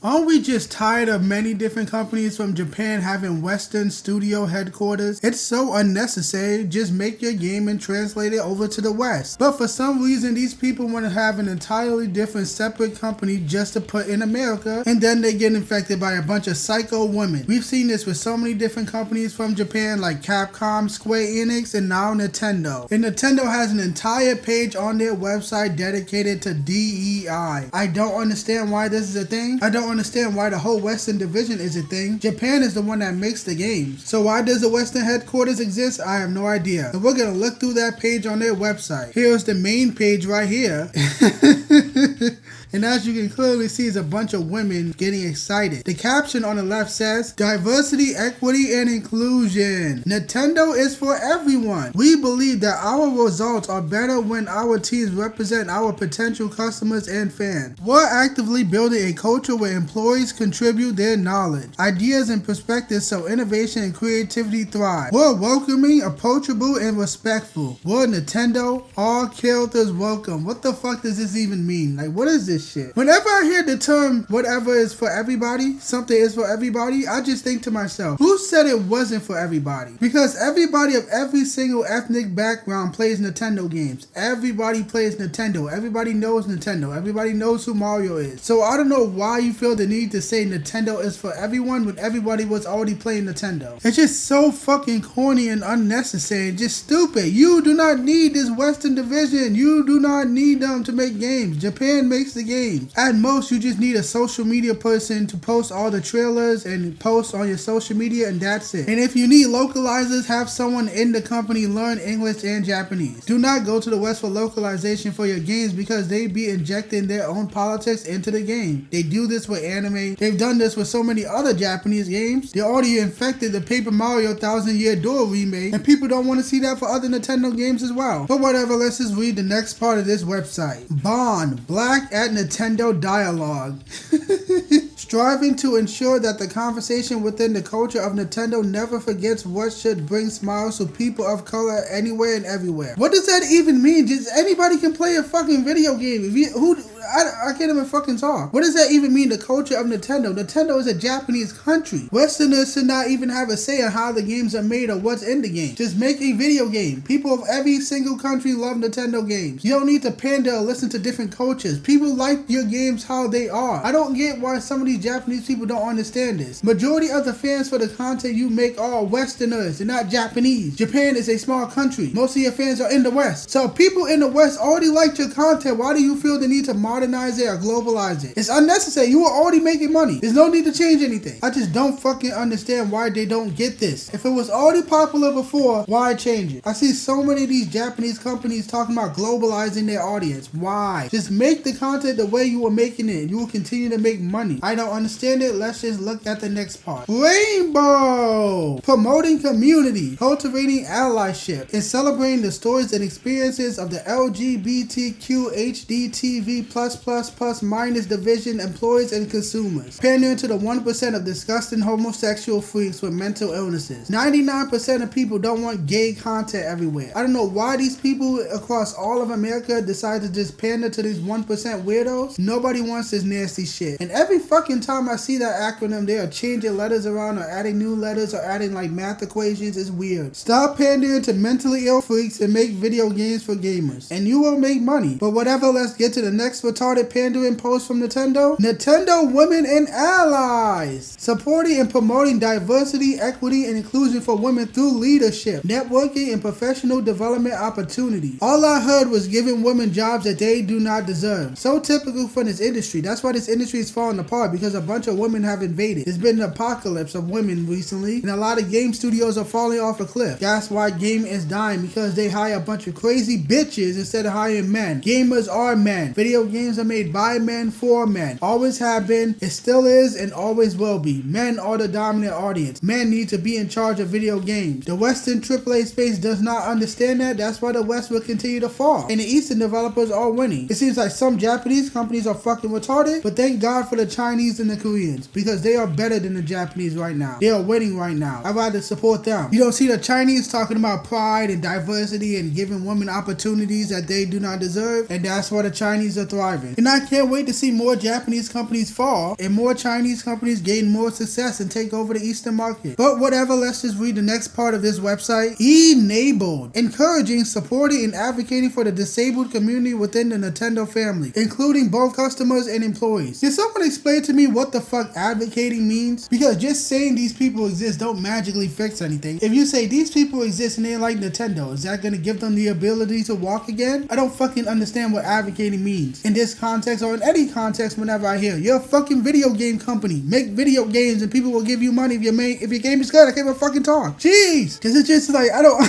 Aren't we just tired of many different companies from Japan having Western studio headquarters? It's so unnecessary. Just make your game and translate it over to the West. But for some reason, these people want to have an entirely different separate company just to put in America, and then they get infected by a bunch of psycho women. We've seen this with so many different companies from Japan like Capcom, Square Enix, and now Nintendo. And Nintendo has an entire page on their website dedicated to DEI. I don't understand why this is a thing. I don't understand why the whole Western division is a thing. Japan is the one that makes the games. So why does the Western headquarters exist? I have no idea. And we're gonna look through that page on their website. Here's the main page right here. And as you can clearly see, is a bunch of women getting excited. The caption on the left says, "Diversity, equity, and inclusion. Nintendo is for everyone. We believe that our results are better when our teams represent our potential customers and fans. We're actively building a culture where employees contribute their knowledge, ideas, and perspectives so innovation and creativity thrive. We're welcoming, approachable, and respectful. We're Nintendo. All characters welcome." What the fuck does this even mean? Like, what is this shit? Whenever I hear the term whatever is for everybody, something is for everybody, I just think to myself, who said it wasn't for everybody? Because everybody of every single ethnic background plays Nintendo games. Everybody plays Nintendo. Everybody knows Nintendo. Everybody knows who Mario is. So I don't know why you feel the need to say Nintendo is for everyone when everybody was already playing Nintendo. It's just so fucking corny and unnecessary and just stupid. You do not need this Western division. You do not need them to make games. Japan makes the games. At most, you just need a social media person to post all the trailers and post on your social media, and that's it. And if you need localizers, have someone in the company learn English and Japanese. Do not go to the West for localization for your games because they be injecting their own politics into the game. They do this with anime. They've done this with so many other Japanese games. They already infected the Paper Mario 1000-Year Door remake, and people don't want to see that for other Nintendo games as well. But whatever, let's just read the next part of this website. Bond, Black at Nintendo dialogue. Striving to ensure that the conversation within the culture of Nintendo never forgets what should bring smiles to people of color anywhere and everywhere. What does that even mean? Just anybody can play a fucking video game. I can't even fucking talk. What does that even mean, the culture of Nintendo? Nintendo is a Japanese country. Westerners should not even have a say on how the games are made or what's in the game. Just make a video game. People of every single country love Nintendo games. You don't need to pander or listen to different cultures. People like your games how they are. I don't get why some of these Japanese people don't understand this. Majority of the fans for the content you make are Westerners. They're not Japanese. Japan is a small country. Most of your fans are in the West. So people in the West already like your content. Why do you feel the need to modernize it or globalize it? It's unnecessary. You are already making money. There's no need to change anything. I just don't fucking understand why they don't get this. If it was already popular before, why change it? I see so many of these Japanese companies talking about globalizing their audience. Why? Just make the content the way you were making it and you will continue to make money. I don't understand it. Let's just look at the next part. Rainbow! Promoting community, cultivating allyship, and celebrating the stories and experiences of the LGBTQ HDTV+++ division employees and consumers. Pandering to the 1% of disgusting homosexual freaks with mental illnesses. 99% of people don't want gay content everywhere. I don't know why these people across all of America decide to just pander to these 1% weirdos. Nobody wants this nasty shit. And every fucking time I see that acronym, they are changing letters around or adding new letters or adding like math equations. It's weird. Stop pandering to mentally ill freaks and make video games for gamers. And you will make money. But whatever, let's get to the next retarded pandering post from Nintendo. Nintendo Women and Allies. Supporting and promoting diversity, equity, and inclusion for women through leadership, networking, and professional development opportunities. All I heard was giving women jobs that they do not deserve. So typical for this industry. That's why this industry is falling apart, because a bunch of women have invaded. There's been an apocalypse of women recently, and a lot of game studios are falling off a cliff. That's why game is dying, because they hire a bunch of crazy bitches instead of hiring men. Gamers are men. Video games are made by men for men. Always have been, it still is, and always will be. Men are the dominant audience. Men need to be in charge of video games. The Western AAA space does not understand that. That's why the West will continue to fall. And the Eastern developers are winning. It seems like some Japanese companies are fucking retarded, but thank God for the Chinese and the Koreans, because they are better than the Japanese right now. They are winning right now. I'd rather support them. You don't see the Chinese talking about pride and diversity and giving women opportunities that they do not deserve, and that's why the Chinese are thriving. thriving. And I can't wait to see more Japanese companies fall and more Chinese companies gain more success and take over the Eastern market. But whatever, let's just read the next part of this website. Enabled, encouraging, supporting, and advocating for the disabled community within the Nintendo family, including both customers and employees. Can someone explain to me what the fuck advocating means? Because just saying these people exist don't magically fix anything. If you say these people exist and they like Nintendo, is that gonna give them the ability to walk again? I don't fucking understand what advocating means in this context or in any context. Whenever I hear you're a fucking video game company, make video games and people will give you money if your game is good. I can't even fucking talk. Jeez, because it's just like I don't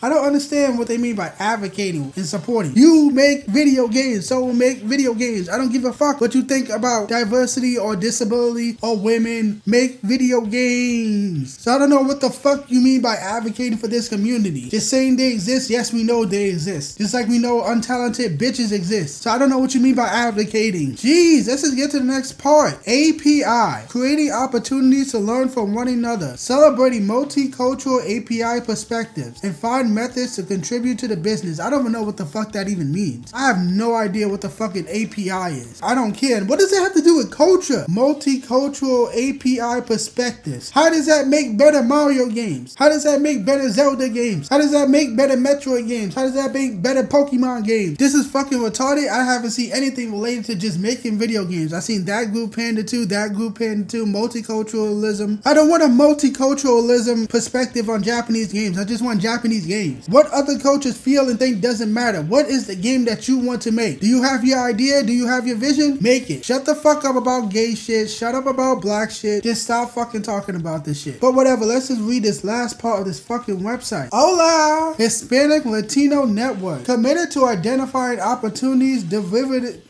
I don't understand what they mean by advocating and supporting. You make video games, so make video games. I don't give a fuck what you think about diversity or disability or women. Make video games. So I don't know what the fuck you mean by advocating for this community. Just saying they exist, yes, we know they exist. Just like we know untalented bitches exist. So I don't know what you mean by advocating. Jeez, let's just get to the next part. API, creating opportunities to learn from one another, celebrating multicultural API perspectives, and find methods to contribute to the business. I don't even know what the fuck that even means. I have no idea what the fucking API is. I don't care. And what does it have to do with culture? Multicultural API perspectives. How does that make better Mario games? How does that make better Zelda games? How does that make better Metroid games? How does that make better Pokemon games? This is fucking retarded. I haven't seen anything related to just making video games. I've seen that group panda too, multiculturalism. I don't want a multiculturalism perspective on Japanese games. I just want Japanese games. What other cultures feel and think doesn't matter. What is the game that you want to make? Do you have your idea? Do you have your vision? Make it. Shut the fuck up about gay shit. Shut up about black shit. Just stop fucking talking about this shit. But whatever, let's just read this last part of this fucking website. Hola! Hispanic Latino Network. Committed to identifying opportunities, dividends.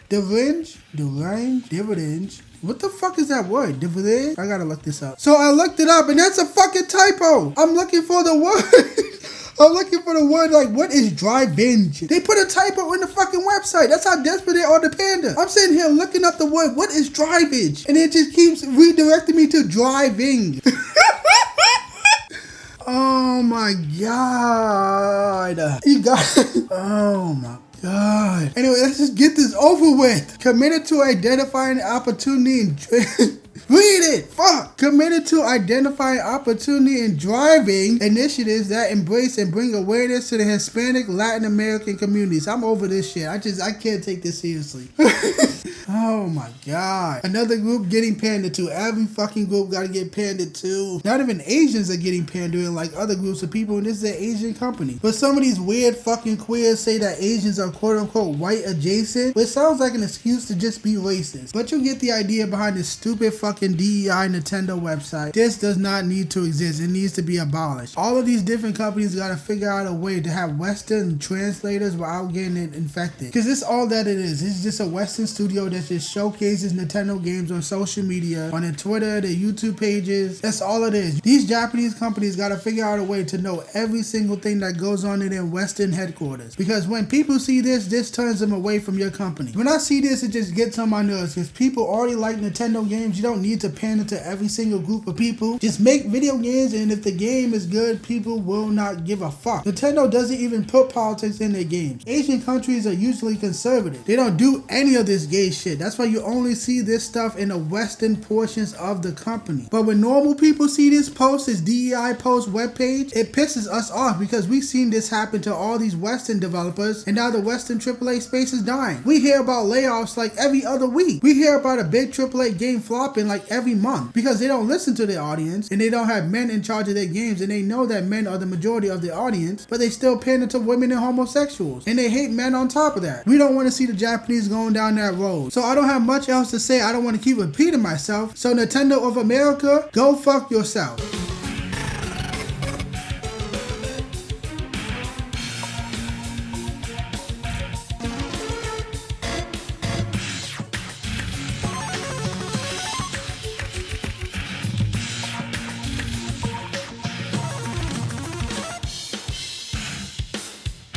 What the fuck is that word? Dividend? I gotta look this up. So I looked it up and that's a fucking typo. I'm looking for the word. I'm looking for the word like, what is drive-in? They put a typo in the fucking website. That's how desperate they are to Panda. I'm sitting here looking up the word, what is drive-in? And it just keeps redirecting me to driving. Oh my God. You got it. Oh my God. Anyway, let's just get this over with. Committed to identifying opportunity and read it. Fuck. Committed to identifying opportunity and driving initiatives that embrace and bring awareness to the Hispanic Latin American communities. I'm over this shit. I can't take this seriously. Oh my God. Another group getting pandered to. Every fucking group gotta get pandered to. Not even Asians are getting pandered like other groups of people, and this is an Asian company. But some of these weird fucking queers say that Asians are quote unquote white adjacent, which sounds like an excuse to just be racist. But you get the idea behind this stupid fucking DEI Nintendo website. This does not need to exist. It needs to be abolished. All of these different companies gotta figure out a way to have Western translators without getting it infected. Because this is all that it is. It's just a Western studio that just showcases Nintendo games on social media, on their Twitter, their YouTube pages. That's all it is. These Japanese companies gotta figure out a way to know every single thing that goes on in their Western headquarters. Because when people see this turns them away from your company. When I see this, it just gets on my nerves because people already like Nintendo games. You don't need to pander to every single group of people. Just make video games, and if the game is good, people will not give a fuck. Nintendo doesn't even put politics in their games. Asian countries are usually conservative. They don't do any of this gay shit. That's why you only see this stuff in the Western portions of the company. But when normal people see this post, this DEI post webpage, it pisses us off because we've seen this happen to all these Western developers, and now the Western AAA space is dying. We hear about layoffs like every other week. We hear about a big AAA game flopping like every month because they don't listen to their audience and they don't have men in charge of their games, and they know that men are the majority of the audience, but they still pander to women and homosexuals, and they hate men on top of that. We don't want to see the Japanese going down that road. So I don't have much else to say. I don't want to keep repeating myself. So Nintendo of America, go fuck yourself.